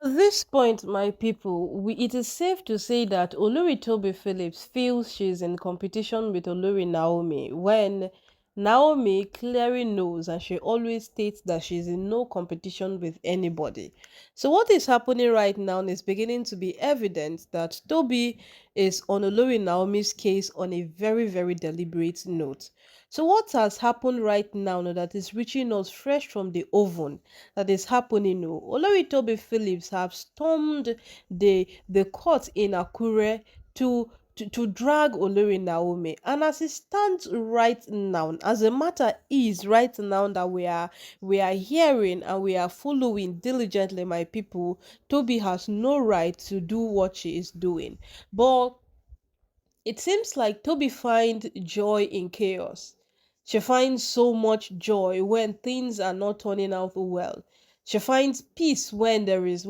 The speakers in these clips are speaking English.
At this point, my people, it is safe to say that Olori Tobi Phillips feels she's in competition with Olori Naomi when Naomi clearly knows and she always states that she's in no competition with anybody. So what is happening right now is beginning to be evident that Toby is on Olori Naomi's case on a very, very deliberate note. So what has happened right now that is reaching us fresh from the oven that is happening? No, Olori Toby Phillips have stormed the court in Akure to drag Olori Naomi. And as it stands right now, as the matter is right now that we are hearing and we are following diligently, my people, Toby has no right to do what she is doing. But it seems like Toby finds joy in chaos. She finds so much joy when things are not turning out well. She finds peace when there is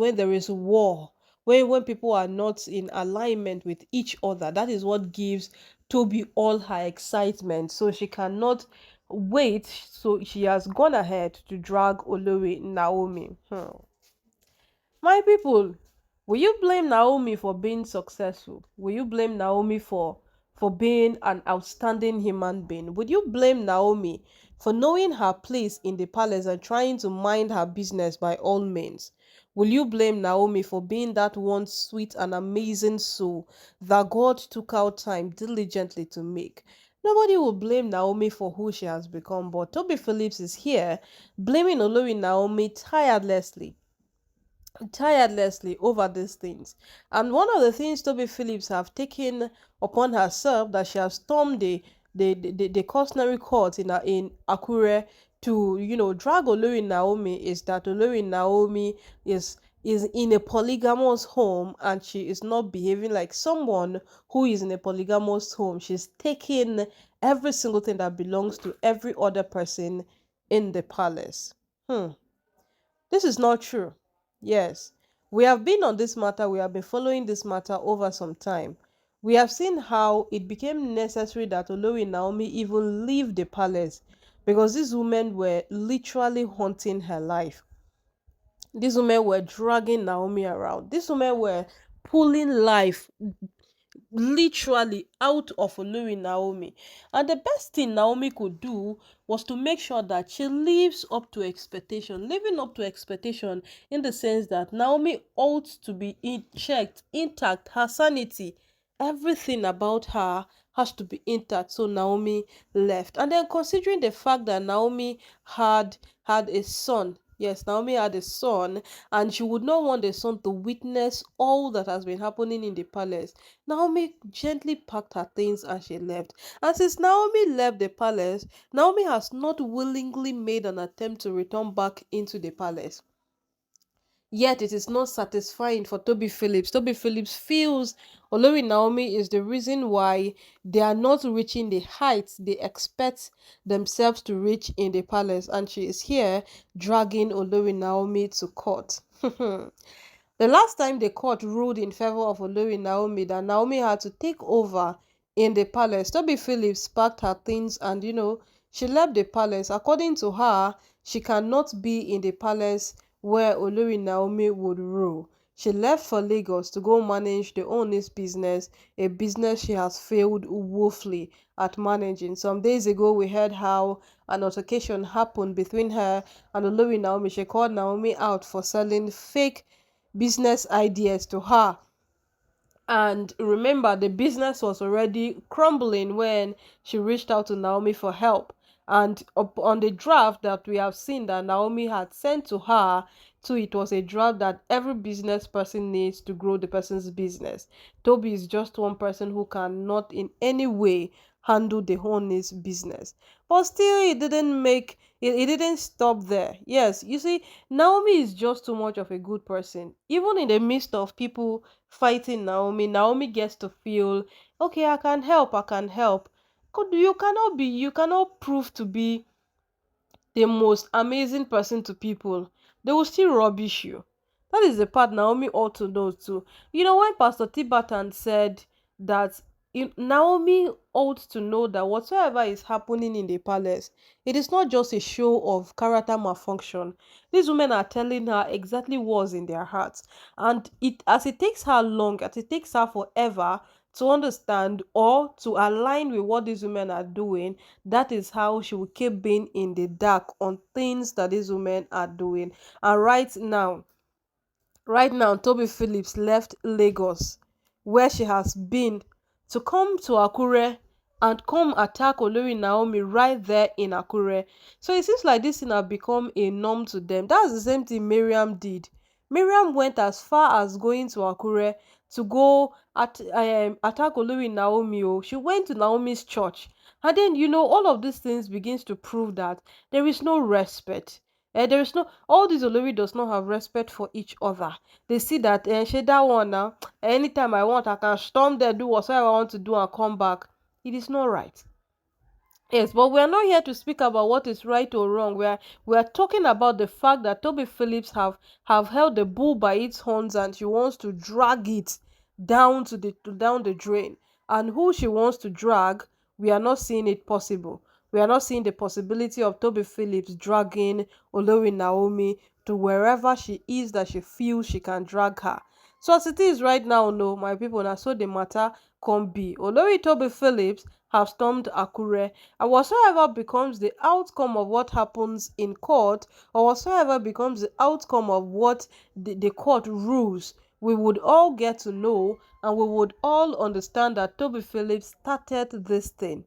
war, when people are not in alignment with each other. That is what gives Toby all her excitement. So she cannot wait. So she has gone ahead to drag Olori Naomi. My people, will you blame Naomi for being successful? Will you blame Naomi for being an outstanding human being? Would you blame Naomi for knowing her place in the palace and trying to mind her business by all means? Will you blame Naomi for being that one sweet and amazing soul that God took out time diligently to make? Nobody will blame Naomi for who she has become, but Toby Phillips is here blaming Olori Naomi tirelessly over these things. And one of the things Toby Phillips have taken upon herself that she has stormed the customary court in Akure to drag Olori Naomi is that Olori Naomi is in a polygamous home and she is not behaving like someone who is in a polygamous home. She's taking every single thing that belongs to every other person in the palace. This is not true. Yes, we have been on this matter, we have been following this matter over some time. We have seen how it became necessary that Olori Naomi even leave the palace because these women were literally haunting her life. These women were dragging Naomi around. These women were pulling life literally out of Olori Naomi. And the best thing Naomi could do was to make sure that she lives up to expectation. Living up to expectation in the sense that Naomi ought to be checked, intact, her sanity, everything about her has to be intact. So Naomi left. And then considering the fact that Naomi had a son. Yes, Naomi had a son, and she would not want the son to witness all that has been happening in the palace. Naomi gently packed her things and she left. And since Naomi left the palace, Naomi has not willingly made an attempt to return back into the palace. Yet it is not satisfying for Toby Phillips. Toby Phillips feels Olori Naomi is the reason why they are not reaching the heights they expect themselves to reach in the palace, and she is here dragging Olori Naomi to court. The last time the court ruled in favor of Olori Naomi that Naomi had to take over in the palace, Toby Phillips packed her things and she left the palace. According to her, she cannot be in the palace where Olori Naomi would rule. She left for Lagos to go manage the Ooni's business, a business she has failed woefully at managing. Some days ago, we heard how an altercation happened between her and Olori Naomi. She called Naomi out for selling fake business ideas to her. And remember, the business was already crumbling when she reached out to Naomi for help. And on the draft that we have seen that Naomi had sent to her, too, it was a draft that every business person needs to grow the person's business. Toby is just one person who cannot in any way handle the whole business. But still, it didn't stop there. Yes, you see, Naomi is just too much of a good person. Even in the midst of people fighting Naomi, Naomi gets to feel, okay, I can help. You cannot prove to be the most amazing person to people. They will still rubbish you. That is the part Naomi ought to know too. When Pastor Tibertan said that Naomi ought to know that whatsoever is happening in the palace, it is not just a show of character malfunction. These women are telling her exactly what's in their hearts, and it takes her long, as it takes her forever to understand or to align with what these women are doing. That is how she will keep being in the dark on things that these women are doing. And right now, Toby Phillips left Lagos, where she has been, to come to Akure and come attack Olori Naomi right there in Akure. So it seems like this thing has become a norm to them. That's the same thing Mariam did. Mariam went as far as going to Akure to go attack Olori Naomi. Oh. She went to Naomi's church. And then, all of these things begins to prove that there is no respect. There is no, all these Olori does not have respect for each other. They see that she that one now, anytime I want, I can storm there, do whatever I want to do, and come back. It is not right. Yes, but we are not here to speak about what is right or wrong. We are talking about the fact that Toby Phillips have held the bull by its horns, and she wants to drag it down the drain. And who she wants to drag, we are not seeing it possible. We are not seeing the possibility of Toby Phillips dragging Olori Naomi to wherever she is that she feels she can drag her. So as it is right now, no, my people, now so the matter can be. Olori Tobi Phillips have stormed Akure, and whatsoever becomes the outcome of what happens in court, or whatsoever becomes the outcome of what the court rules, we would all get to know, and we would all understand that Tobi Phillips started this thing.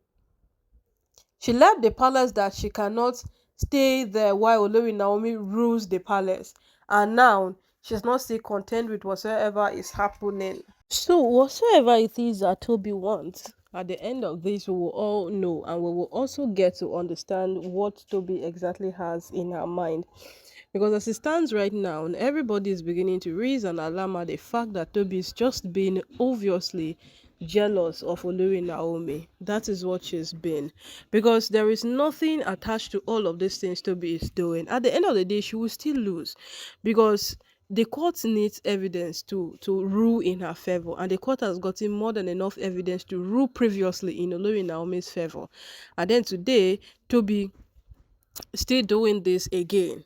She left the palace that she cannot stay there while Olori Naomi rules the palace, and now she's not still content with whatsoever is happening. So whatsoever it is that Toby wants, at the end of this, we will all know, and we will also get to understand what Toby exactly has in her mind. Because as it stands right now, everybody is beginning to raise an alarm at the fact that Toby is just being obviously jealous of Olori Naomi. That is what she's been. Because there is nothing attached to all of these things Toby is doing. At the end of the day, she will still lose. Because the court needs evidence to rule in her favor, and the court has gotten more than enough evidence to rule previously in Olori Naomi's favor. And then today, Toby still doing this again.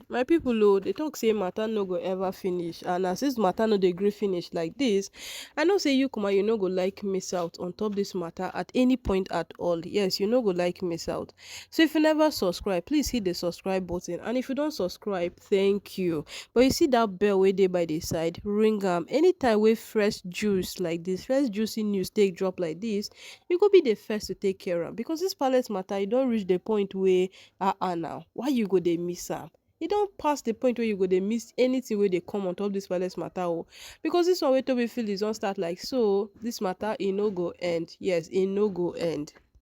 My people, oh, they talk say matter no go ever finish, and as this matter no dey gree finish like this, I know say you Kuma, you no go like miss out on top this matter at any point at all. Yes, you no go like miss out. So if you never subscribe, please hit the subscribe button, and if you don't subscribe, thank you. But you see that bell way there by the side, ring anytime we fresh juice like this, fresh juicy news take drop like this, you go be the first to take care of, because this palace matter, you don't reach the point where now why you go dey miss am. You don't pass the point where you go dey miss anything where they come on top this palace matter. Oh, because this one wey Toby Phillips don start like so, this matter e no go end. Yes, e no go end.